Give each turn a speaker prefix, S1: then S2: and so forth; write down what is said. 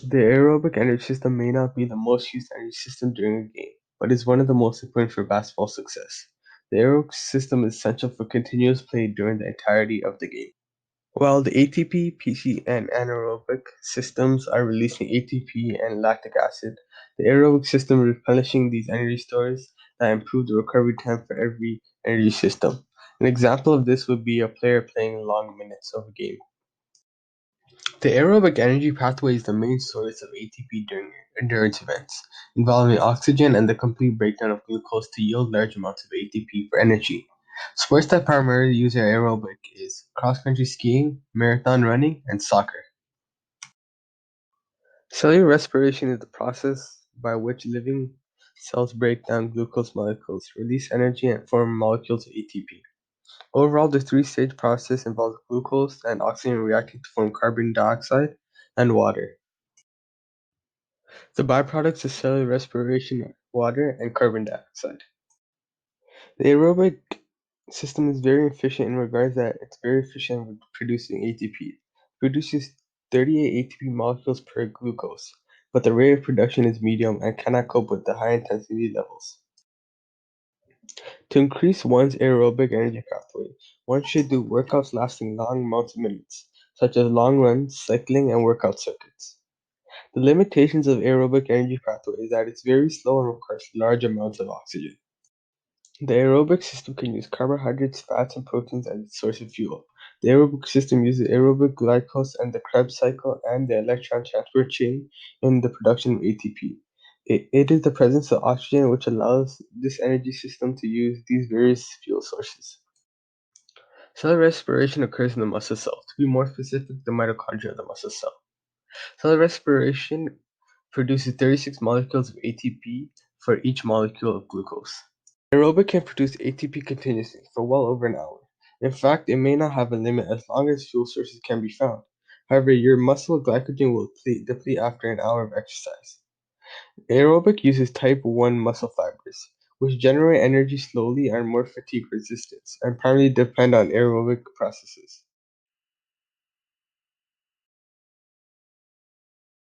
S1: The aerobic energy system may not be the most used energy system during a game, but is one of the most important for basketball success. The aerobic system is essential for continuous play during the entirety of the game. While the ATP, PC, and anaerobic systems are releasing ATP and lactic acid, the aerobic system is replenishing these energy stores that improve the recovery time for every energy system. An example of this would be a player playing long minutes of a game. The aerobic energy pathway is the main source of ATP during endurance events, involving oxygen and the complete breakdown of glucose to yield large amounts of ATP for energy. Sports that primarily use aerobic is cross-country skiing, marathon running, and soccer. Cellular respiration is the process by which living cells break down glucose molecules, release energy, and form molecules of ATP. Overall, the three-stage process involves glucose and oxygen reacting to form carbon dioxide and water. The byproducts of cellular respiration are water and carbon dioxide. The aerobic system is very efficient in regards that it's very efficient with producing ATP. It produces 38 ATP molecules per glucose, but the rate of production is medium and cannot cope with the high intensity levels. To increase one's aerobic energy pathway, one should do workouts lasting long amounts of minutes, such as long runs, cycling, and workout circuits. The limitations of aerobic energy pathway is that it's very slow and requires large amounts of oxygen. The aerobic system can use carbohydrates, fats, and proteins as its source of fuel. The aerobic system uses aerobic glycose and the Krebs cycle and the electron transport chain in the production of ATP. It is the presence of oxygen which allows this energy system to use these various fuel sources. Cell respiration occurs in the muscle cell. To be more specific, the mitochondria of the muscle cell. Cell respiration produces 36 molecules of ATP for each molecule of glucose. Aerobic can produce ATP continuously for well over an hour. In fact, it may not have a limit as long as fuel sources can be found. However, your muscle glycogen will deplete after an hour of exercise. Aerobic uses type 1 muscle fibers, which generate energy slowly and are more fatigue resistant, and primarily depend on aerobic processes.